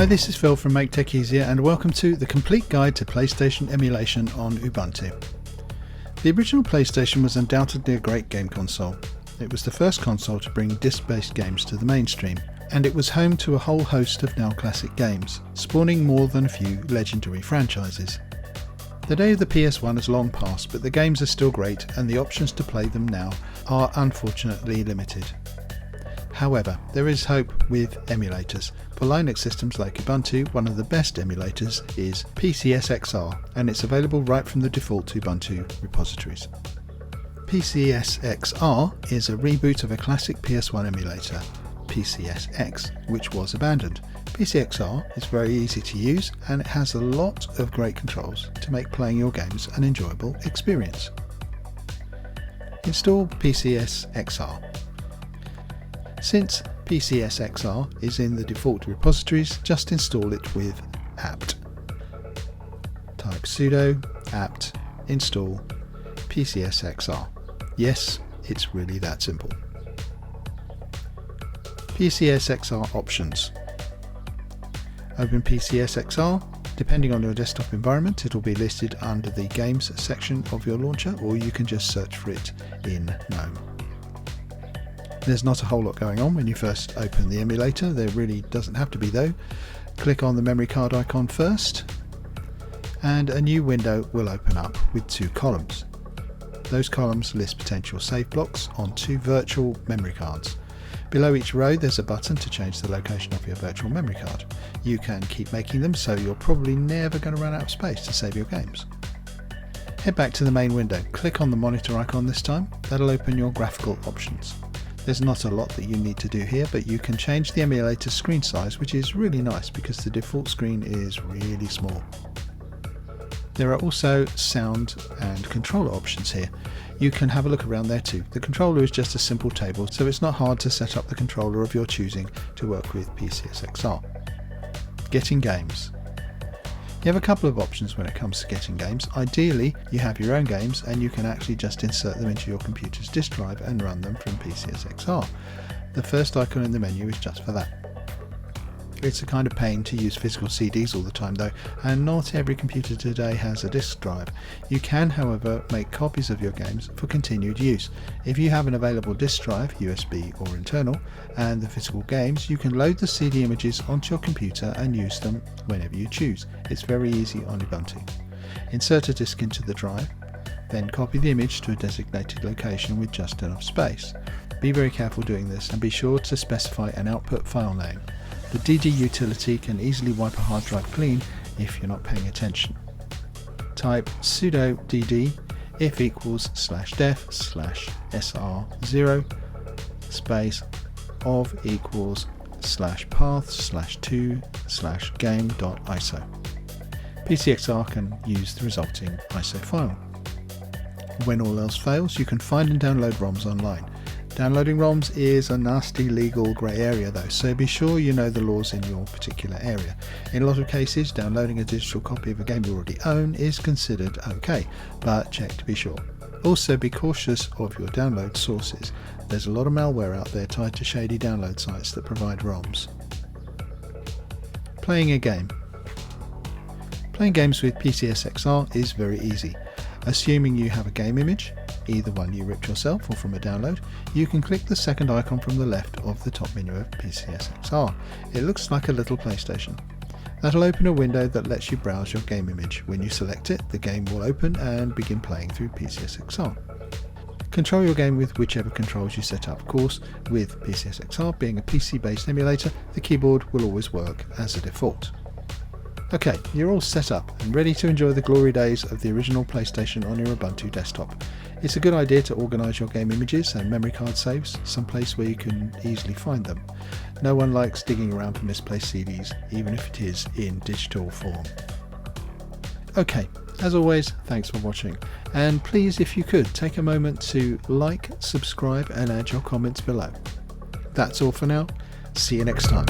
Hi, this is Phil from Make Tech Easier and welcome to the complete guide to PlayStation emulation on Ubuntu. The original PlayStation was undoubtedly a great game console. It was the first console to bring disc-based games to the mainstream, and it was home to a whole host of now classic games, spawning more than a few legendary franchises. The day of the PS1 has long passed, but the games are still great and the options to play them now are unfortunately limited. However, there is hope with emulators. For Linux systems like Ubuntu, one of the best emulators is PCSXR, and it's available right from the default Ubuntu repositories. PCSXR is a reboot of a classic PS1 emulator, PCSX, which was abandoned. PCSXR is very easy to use and it has a lot of great controls to make playing your games an enjoyable experience. Install PCSXR. Since PCSXR is in the default repositories, just install it with apt. Type sudo apt install PCSXR. Yes, it's really that simple. PCSXR options. Open PCSXR. Depending on your desktop environment, it will be listed under the Games section of your launcher, or you can just search for it in GNOME. There's not a whole lot going on when you first open the emulator. There really doesn't have to be though. Click on the memory card icon first, and a new window will open up with two columns. Those columns list potential save blocks on two virtual memory cards. Below each row there's a button to change the location of your virtual memory card. You can keep making them, so you're probably never going to run out of space to save your games. Head back to the main window, click on the monitor icon this time. That'll open your graphical options. There's not a lot that you need to do here, but you can change the emulator's screen size, which is really nice because the default screen is really small. There are also sound and controller options here. You can have a look around there too. The controller is just a simple table, so it's not hard to set up the controller of your choosing to work with PCSXR. Getting games. You have a couple of options when it comes to getting games. Ideally, you have your own games and you can actually just insert them into your computer's disk drive and run them from PCSXR. The first icon in the menu is just for that. It's a kind of pain to use physical CDs all the time though, and not every computer today has a disk drive. You can, however, make copies of your games for continued use. If you have an available disk drive, USB or internal, and the physical games, you can load the CD images onto your computer and use them whenever you choose. It's very easy on Ubuntu. Insert a disk into the drive, then copy the image to a designated location with just enough space. Be very careful doing this and be sure to specify an output file name. The DD utility can easily wipe a hard drive clean if you're not paying attention. Type sudo dd if equals /def /sr0 space of equals /path/2 game.iso. PCSXR can use the resulting ISO file. When all else fails, you can find and download ROMs online. Downloading ROMs is a nasty legal grey area though, so be sure you know the laws in your particular area. In a lot of cases, downloading a digital copy of a game you already own is considered okay, but check to be sure. Also be cautious of your download sources. There's a lot of malware out there tied to shady download sites that provide ROMs. Playing a game. Playing games with PCSXR is very easy. Assuming you have a game image, either one you ripped yourself or from a download, you can click the second icon from the left of the top menu of PCSXR. It looks like a little PlayStation. That'll open a window that lets you browse your game image. When you select it, the game will open and begin playing through PCSXR. Control your game with whichever controls you set up. Of course, with PCSXR being a PC-based emulator, the keyboard will always work as a default. Okay, you're all set up and ready to enjoy the glory days of the original PlayStation on your Ubuntu desktop. It's a good idea to organise your game images and memory card saves someplace where you can easily find them. No one likes digging around for misplaced CDs, even if it is in digital form. Okay, as always, thanks for watching, and please, if you could, take a moment to like, subscribe and add your comments below. That's all for now. See you next time.